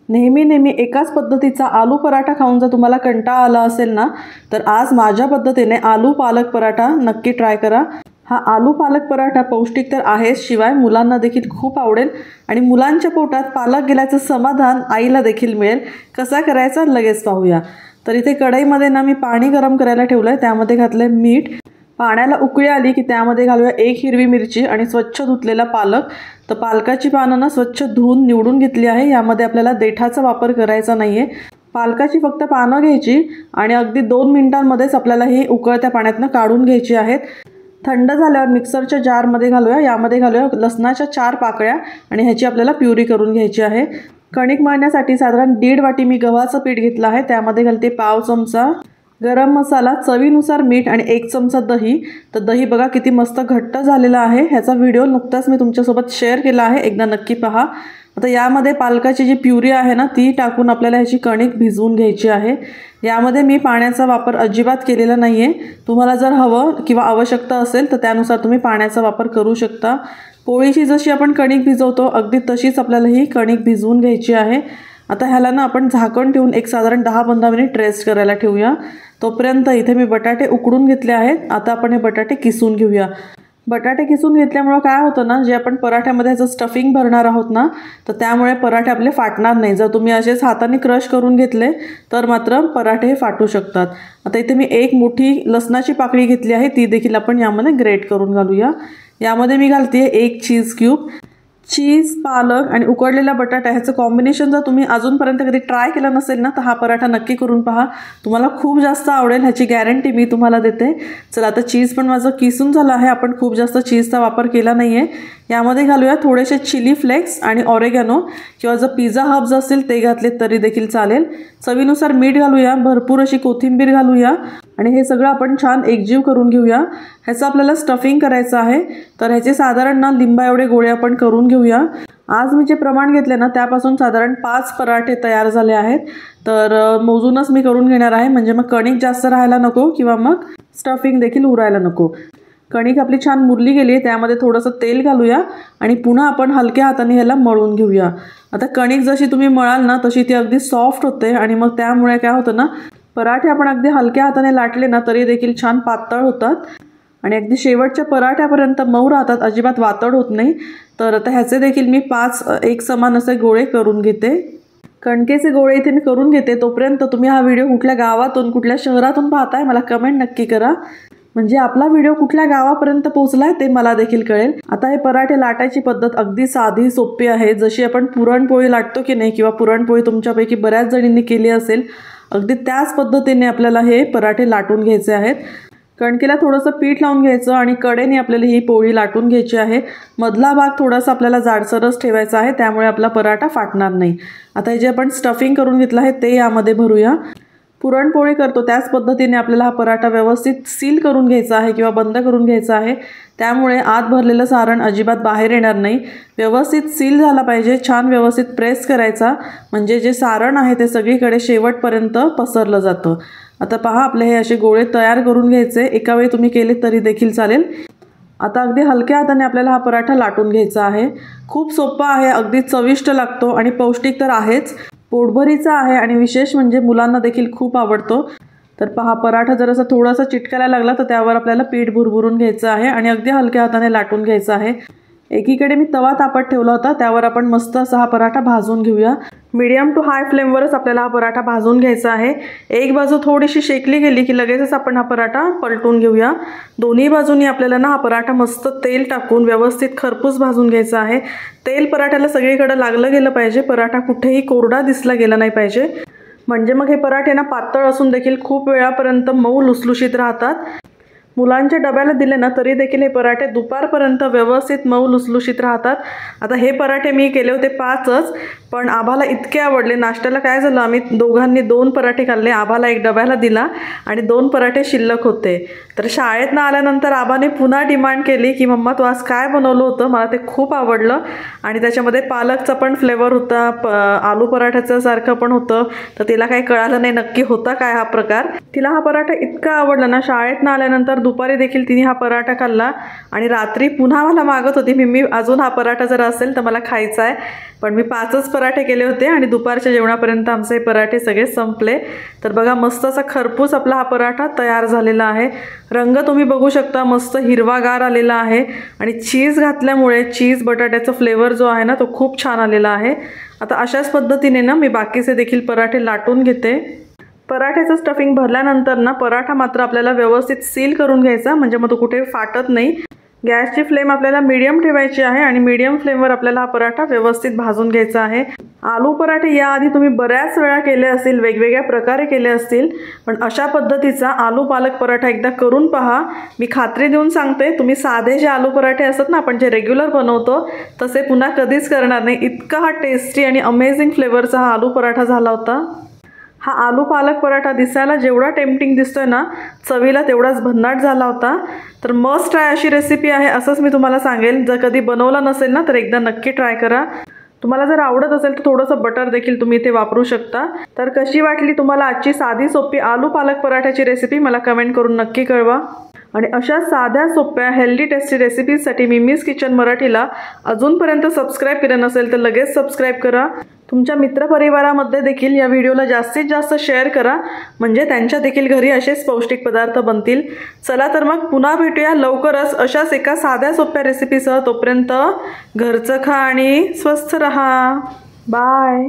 नेहमी एकाच पद्धतीचा आलू पराठा खाऊन जर तुम्हाला कंटाळा आला असेल ना, तर आज माझ्या पद्धतीने आलू पालक पराठा नक्की ट्राय करा। हा आलू पालक पराठा पौष्टिक तर आहेच, शिवाय मुलांना देखील खूप आवडेल आणि मुलांच्या पोटात पालक गेल्याचं समाधान आईला देखील मिळेल। कसा करायचा लगेच पाहूया। तर इथे कढईमध्ये ना मी पाणी गरम करायला ठेवलं आहे, त्यामध्ये घातलं मीठ। पाण्याला उकळी आली की त्यामध्ये घालूया 1 हिरवी मिरची आणि स्वच्छ धुतलेला पालक। तर पालकाची पानं ना स्वच्छ धुवून निवडून घेतली आहे। यामध्ये आपल्याला देठाचा वापर करायचा नाहीये, पालकाची फक्त पानं घ्यायची आणि अगदी 2 मिनिटांमध्येच आपल्याला ही उकळत्या पाण्यातनं काढून घ्यायची आहेत। थंड झाल्यावर मिक्सरच्या जारमध्ये घालूया। यामध्ये घालूया लसणाच्या 4 पाकळ्या आणि ह्याची आपल्याला प्युरी करून घ्यायची आहे। कणिक मळण्यासाठी साधारण 1.5 वाटी मी गव्हाचं पीठ घेतलं आहे, त्यामध्ये घालते पाव चमचा गरम मसाला, चवीनुसार मीठ आणि 1 चमचा दही। तर दही बघा किती मस्त घट्ट झालेलं आहे। ह्याचा व्हिडिओ नुकताच मी तुमच्यासोबत शेअर केला आहे, एकदा नक्की पहा। आता यामध्ये पालकाची जी प्युरी आहे ना ती टाकून आपल्याला ह्याची कणिक भिजवून घ्यायची आहे। यामध्ये मी पाण्याचा वापर अजिबात केलेला नाही आहे। तुम्हाला जर हवं किंवा आवश्यकता असेल तर त्यानुसार तुम्ही पाण्याचा वापर करू शकता। पोळीची जशी आपण कणिक भिजवतो अगदी तशीच आपल्याला ही कणिक भिजवून घ्यायची आहे। आता ह्याला ना आपण झाकण ठेवून एक साधारण 10-15 मिनिट रेस्ट करायला ठेवूया। तोपर्यंत इथे मी बटाटे उकडून घेतले आहेत। आता आपण हे बटाटे किसून घेऊया। बटाटे किसून घेतल्यामुळे काय होतं ना, जे आपण पराठ्यामध्ये ह्याचं स्टफिंग भरणार आहोत ना, तर त्यामुळे पराठे आपले फाटणार नाही। जर तुम्ही असेच हाताने क्रश करून घेतले तर मात्र पराठे फाटू शकतात। आता इथे मी 1 मोठी लसणाची पाकळी घेतली आहे, ती देखील आपण यामध्ये ग्रेट करून घालूया। यामध्ये मी घालते 1 चीज क्यूब। चीज, पालक आणि उकडलेला बटाटा ह्याचं कॉम्बिनेशन जर तुम्ही अजूनपर्यंत कधी ट्राय केलं नसेल ना, तर हा पराठा नक्की करून पहा, तुम्हाला खूप जास्त आवडेल, ह्याची गॅरंटी मी तुम्हाला देते। चला आता चीज पण माझं किसून झालं आहे। आपण खूप जास्त चीजचा वापर केला नाही आहे। यामध्ये घालूया थोडेसे चिली फ्लेक्स आणि ऑरेगॅनो किंवा जर पिझ्झा हर्ब्स असतील ते घातले तरी देखील चालेल। चवीनुसार मीठ घालूया, भरपूर अशी कोथिंबीर घालूया आणि हे सगळं आपण छान एकजीव करून घेऊया। ह्याचं आपल्याला स्टफिंग करायचं आहे, तर ह्याचे साधारण ना लिंबा एवढे गोळे आपण करून घेऊया। आज मी जे प्रमाण घेतले ना त्यापासून साधारण 5 पराठे तयार झाले आहेत। तर मोजूनच मी करून घेणार आहे, म्हणजे मग कणिक जास्त राहायला नको किंवा मग स्टफिंग देखील उरायला नको। कणिक आपली छान मुरली गेली आहे, त्यामध्ये थोडंसं तेल घालूया आणि पुन्हा आपण हलक्या हाताने ह्याला मळून घेऊया। आता कणिक जशी तुम्ही मळाल ना तशी ती अगदी सॉफ्ट होते आणि मग त्यामुळे काय होतं ना, पराठे आपण अगदी हलक्या हाताने लाटले ना तरी देखील छान पातळ होतात आणि अगदी शेवटच्या पराठ्यापर्यंत मऊ राहतात, अजिबात वातड होत नाही। तर आता ह्याचे देखील मी 5 एक समान असे गोळे करून घेते। कणकेचे गोळे इथे मी करून घेते। तोपर्यंत तुम्ही हा व्हिडिओ कुठल्या गावातून कुठल्या शहरातून पाहताय मला कमेंट नक्की करा, म्हणजे आपला व्हिडिओ कुठल्या गावापर्यंत पोहोचलाय ते मला देखील कळेल। आता हे पराठे लाटायची पद्धत अगदी साधी सोपी आहे। जशी आपण पुरणपोळी लाटतो की नाही, किंवा पुरणपोळी तुमच्यापैकी बऱ्याच जणींनी केली असेल, अगदी त्याच पद्धतीने आपल्याला हे पराठे लाटून घ्यायचे आहेत। कणकेला थोडंसं पीठ लावून घ्यायचं आणि कडेने आपल्याला ही पोळी लाटून घ्यायची आहे। मधला भाग थोडासा आपल्याला जाडसरच ठेवायचा आहे, त्यामुळे आपला पराठा फाटणार नाही। आता हे जे आपण स्टफिंग करून घेतलं आहे ते यामध्ये भरूया। पुरणपोळी करतो त्याच पद्धतीने आपल्याला हा पराठा व्यवस्थित सील करून घ्यायचा आहे किंवा बंद करून घ्यायचा आहे, त्यामुळे आत भरलेलं सारण अजिबात बाहेर येणार नाही। व्यवस्थित सील झाला पाहिजे, छान व्यवस्थित प्रेस करायचा, म्हणजे जे सारण आहे ते सगळीकडे शेवटपर्यंत पसरलं जातं। आता पहा, आपले हे असे गोळे तयार करून घ्यायचे, एका वेळी तुम्ही केले तरी देखील चालेल। आता अगदी हलक्या हाताने आपल्याला हा पराठा लाटून घ्यायचा आहे। खूप सोपा आहे, अगदी चविष्ट लागतो आणि पौष्टिक तर आहेच, पोटभरीचा आहे आणि विशेष म्हणजे मुलांना देखील खूप आवडतो। तर पहा, पराठा जर असं थोडासा चिटकायला लागला तर त्यावर आपल्याला पीठ भुरभुरून घ्यायचं आहे आणि अगदी हलक्या हाताने लाटून घ्यायचं आहे। एकीकडे मी तवा तापत ठेवला होता, त्यावर आपण मस्त असा हा पराठा भाजून घेऊया। मीडियम टू हाय फ्लेमवरच आपल्याला हा पराठा भाजून घ्यायचा आहे। एक बाजू थोडीशी शेकली गेली की लगेचच आपण हा पराठा पलटून घेऊया। दोन्ही बाजूंनी आपल्याला ना हा पराठा मस्त तेल टाकून व्यवस्थित खरपूस भाजून घ्यायचा आहे। तेल पराठ्याला सगळीकडे लागलं गेलं पाहिजे, पराठा कुठेही कोरडा दिसला गेला नाही पाहिजे, म्हणजे मग हे पराठे ना पातळ असून देखील खूप वेळापर्यंत मऊ लुसलुशीत राहतात। मुलांच्या डब्याला दिले ना तरी देखील हे पराठे दुपारपर्यंत व्यवस्थित मऊ लुसलुशीत राहतात। आता हे पराठे मी केले होते 5च, पण आभाला इतके आवडले। नाश्त्याला काय झालं, आम्ही दोघांनी 2 पराठे खाल्ले, आभाला एक डब्याला दिला आणि 2 पराठे शिल्लक होते। तर शाळेतनं आल्यानंतर आभाने पुन्हा डिमांड केली की मम्मा तू आज काय बनवलं होतं, मला ते खूप आवडलं आणि त्याच्यामध्ये पालकचा पण फ्लेवर होता, आलू पराठ्याचं सारखं पण होतं। तर तिला काही कळालं नाही नक्की होता काय हा प्रकार। तिला हा पराठा इतका आवडला ना, शाळेतनं आल्यानंतर दुपारी देखील तिने हा पराठा खाल्ला आणि रात्री पुन्हा मला मागत होती मी अजून हा पराठा जर असेल तर मला खायचा आहे, पण मी 5च पराठे केले होते आणि दुपारच्या जेवणापर्यंत आमचे हे पराठे सगळे संपले। तर बघा मस्त असा खरपूस आपला हा पराठा तयार झालेला आहे। रंग तुम्ही बघू शकता मस्त हिरवागार आलेला आहे आणि चीज घातल्यामुळे चीज बटाट्याचा फ्लेवर जो आहे ना तो खूप छान आलेला आहे। आता अशाच पद्धतीने ना मी बाकीचे देखील पराठे लाटून घेते। पराठ्याचं स्टफिंग भरल्यानंतर ना पराठा मात्र आपल्याला व्यवस्थित सील करून घ्यायचा, म्हणजे मग तो कुठे फाटत नाही। गॅसची फ्लेम आपल्याला मीडियम ठेवायची आहे आणि मीडियम फ्लेमवर आपल्याला हा पराठा व्यवस्थित भाजून घ्यायचा आहे। आलू पराठे याआधी तुम्ही बऱ्याच वेळा केले असतील, वेगवेगळ्या प्रकारे केले असतील, पण अशा पद्धतीचा आलू पालक पराठा एकदा करून पहा। मी खात्री देऊन सांगते तुम्ही साधे जे आलू पराठे असतात ना आपण जे रेग्युलर बनवतो तसे पुन्हा कधीच करणार नाही। इतका हा टेस्टी आणि अमेझिंग फ्लेवरचा हा आलू पराठा झाला होता। हा आलू पालक पराठा दिसायला जेवढा टेम्पटिंग दिसतोय ना चवीला तेवढाच भन्नाट झाला होता। तर मस्ट ट्राय अशी रेसिपी आहे असंच मी तुम्हाला सांगेल। जर कधी बनवला नसेल ना तर एकदा नक्की ट्राय करा। तुम्हाला जर आवडत असेल तर थोडंसं बटर देखील तुम्ही इथे वापरू शकता। तर कशी वाटली तुम्हाला आजची साधी सोपी आलू पालक पराठ्याची रेसिपी मला कमेंट करून नक्की कळवा। आणि अशा साध्या सोप्या हेल्दी टेस्टी रेसिपीजसाठी मिमीज किचन मराठीला अजूनपर्यंत सबस्क्राईब केलं नसेल तर लगेच सबस्क्राईब करा। तुमच्या मित्रपरिवारामध्ये देखील या व्हिडिओला जास्तीत जास्त शेअर करा, म्हणजे त्यांच्या देखील घरी असेच पौष्टिक पदार्थ बनतील। चला तर मग पुन्हा भेटूया लवकरच अशाच एका साध्या सोप्या रेसिपीसह। तोपर्यंत घरचं खा आणि स्वस्थ रहा। बाय।